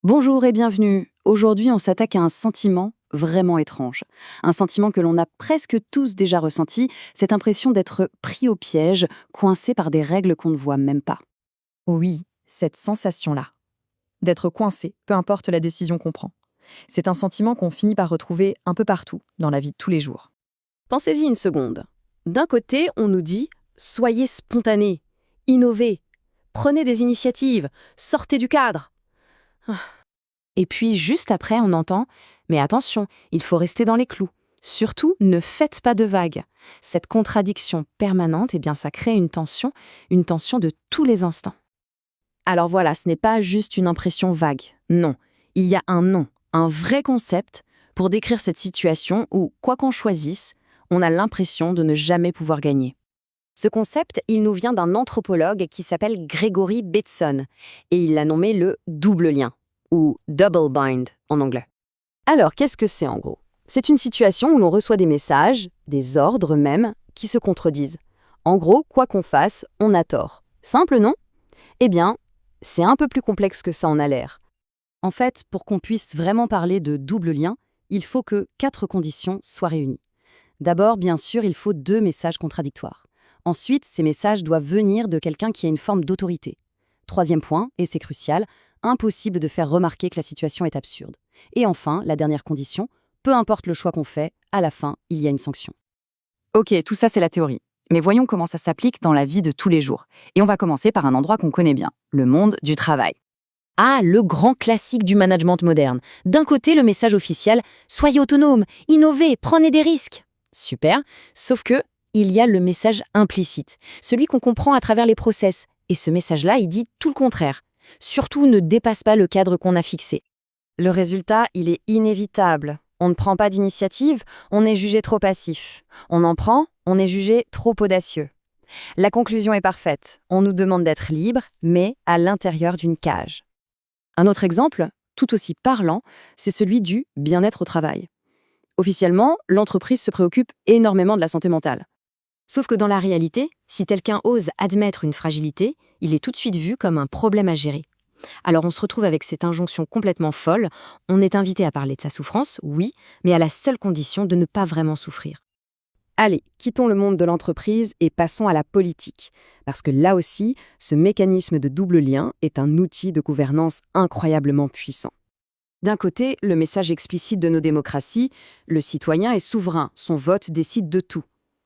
Bonjour et bienvenue. Aujourd'hui, on s'attaque à un sentiment vraiment étrange. Un sentiment que l'on a presque tous déjà ressenti, cette impression d'être pris au piège, coincé par des règles qu'on ne voit même pas. Oui, cette sensation-là, d'être coincé, peu importe la décision qu'on prend. C'est un sentiment qu'on finit par retrouver un peu partout dans la vie de tous les jours. Pensez-y une seconde. D'un côté, on nous dit « soyez spontané, innovez, prenez des initiatives, sortez du cadre ». Et puis, juste après, on entend « mais attention, il faut rester dans les clous. Surtout, ne faites pas de vagues ». Cette contradiction permanente, ça crée une tension de tous les instants. Alors voilà, ce n'est pas juste une impression vague. Non, il y a un nom, un vrai concept pour décrire cette situation où, quoi qu'on choisisse, on a l'impression de ne jamais pouvoir gagner. Ce concept, il nous vient d'un anthropologue qui s'appelle Gregory Bateson, et il l'a nommé le double lien, ou double bind en anglais. Alors, qu'est-ce que c'est en gros? C'est une situation où l'on reçoit des messages, des ordres même, qui se contredisent. En gros, quoi qu'on fasse, on a tort. Simple, non? Eh bien, c'est un peu plus complexe que ça en a l'air. En fait, pour qu'on puisse vraiment parler de double lien, il faut que 4 conditions soient réunies. D'abord, bien sûr, il faut 2 messages contradictoires. Ensuite, ces messages doivent venir de quelqu'un qui a une forme d'autorité. Troisième point, et c'est crucial, impossible de faire remarquer que la situation est absurde. Et enfin, la dernière condition, peu importe le choix qu'on fait, à la fin, il y a une sanction. Ok, tout ça c'est la théorie. Mais voyons comment ça s'applique dans la vie de tous les jours. Et on va commencer par un endroit qu'on connaît bien, le monde du travail. Ah, le grand classique du management moderne. D'un côté, le message officiel « soyez autonome, innovez, prenez des risques ». Super, sauf que il y a le message implicite, celui qu'on comprend à travers les process. Et ce message-là, il dit tout le contraire. Surtout, ne dépasse pas le cadre qu'on a fixé. Le résultat, il est inévitable. On ne prend pas d'initiative, on est jugé trop passif. On en prend, on est jugé trop audacieux. La conclusion est parfaite. On nous demande d'être libre, mais à l'intérieur d'une cage. Un autre exemple, tout aussi parlant, c'est celui du bien-être au travail. Officiellement, l'entreprise se préoccupe énormément de la santé mentale. Sauf que dans la réalité, si quelqu'un ose admettre une fragilité, il est tout de suite vu comme un problème à gérer. Alors on se retrouve avec cette injonction complètement folle, on est invité à parler de sa souffrance, oui, mais à la seule condition de ne pas vraiment souffrir. Allez, quittons le monde de l'entreprise et passons à la politique. Parce que là aussi, ce mécanisme de double lien est un outil de gouvernance incroyablement puissant. D'un côté, le message explicite de nos démocraties, le citoyen est souverain, son vote décide de tout.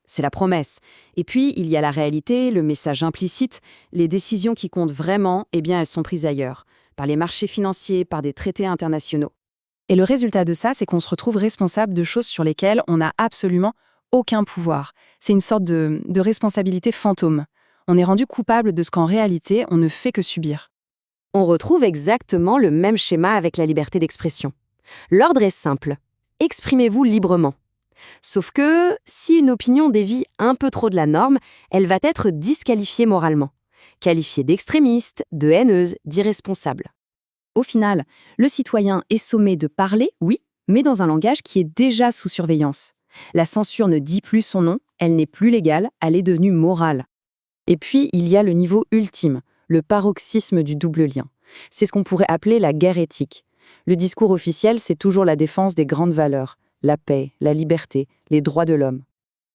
C'est la promesse. Et puis, il y a la réalité, le message implicite, les décisions qui comptent vraiment, elles sont prises ailleurs, par les marchés financiers, par des traités internationaux. Et le résultat de ça, c'est qu'on se retrouve responsable de choses sur lesquelles on n'a absolument aucun pouvoir. C'est une sorte de responsabilité fantôme. On est rendu coupable de ce qu'en réalité, on ne fait que subir. On retrouve exactement le même schéma avec la liberté d'expression. L'ordre est simple. Exprimez-vous librement. Sauf que, si une opinion dévie un peu trop de la norme, elle va être disqualifiée moralement. Qualifiée d'extrémiste, de haineuse, d'irresponsable. Au final, le citoyen est sommé de parler, oui, mais dans un langage qui est déjà sous surveillance. La censure ne dit plus son nom, elle n'est plus légale, elle est devenue morale. Et puis, il y a le niveau ultime, le paroxysme du double lien. C'est ce qu'on pourrait appeler la guerre éthique. Le discours officiel, c'est toujours la défense des grandes valeurs, la paix, la liberté, les droits de l'homme.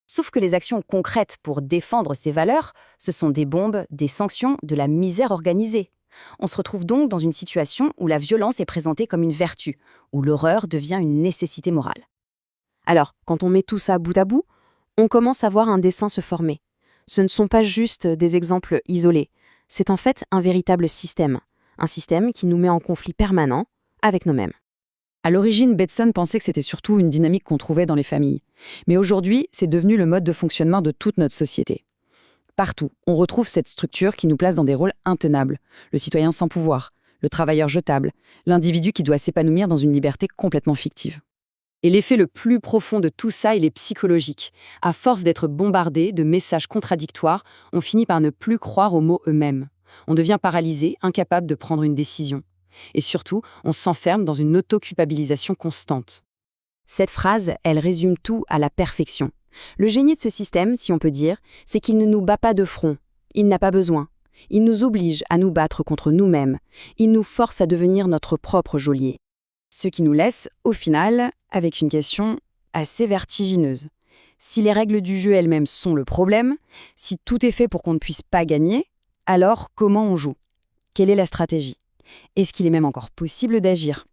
Sauf que les actions concrètes pour défendre ces valeurs, ce sont des bombes, des sanctions, de la misère organisée. On se retrouve donc dans une situation où la violence est présentée comme une vertu, où l'horreur devient une nécessité morale. Alors, quand on met tout ça bout à bout, on commence à voir un dessin se former. Ce ne sont pas juste des exemples isolés, c'est en fait un véritable système. Un système qui nous met en conflit permanent avec nous-mêmes. À l'origine, Bateson pensait que c'était surtout une dynamique qu'on trouvait dans les familles. Mais aujourd'hui, c'est devenu le mode de fonctionnement de toute notre société. Partout, on retrouve cette structure qui nous place dans des rôles intenables. Le citoyen sans pouvoir, le travailleur jetable, l'individu qui doit s'épanouir dans une liberté complètement fictive. Et l'effet le plus profond de tout ça, il est psychologique. À force d'être bombardé de messages contradictoires, on finit par ne plus croire aux mots eux-mêmes. On devient paralysé, incapable de prendre une décision. Et surtout, on s'enferme dans une auto-culpabilisation constante. Cette phrase, elle résume tout à la perfection. Le génie de ce système, si on peut dire, c'est qu'il ne nous bat pas de front. Il n'a pas besoin. Il nous oblige à nous battre contre nous-mêmes. Il nous force à devenir notre propre geôlier. Ce qui nous laisse, au final, avec une question assez vertigineuse. Si les règles du jeu elles-mêmes sont le problème, si tout est fait pour qu'on ne puisse pas gagner, alors comment on joue? Quelle est la stratégie? Est-ce qu'il est même encore possible d'agir?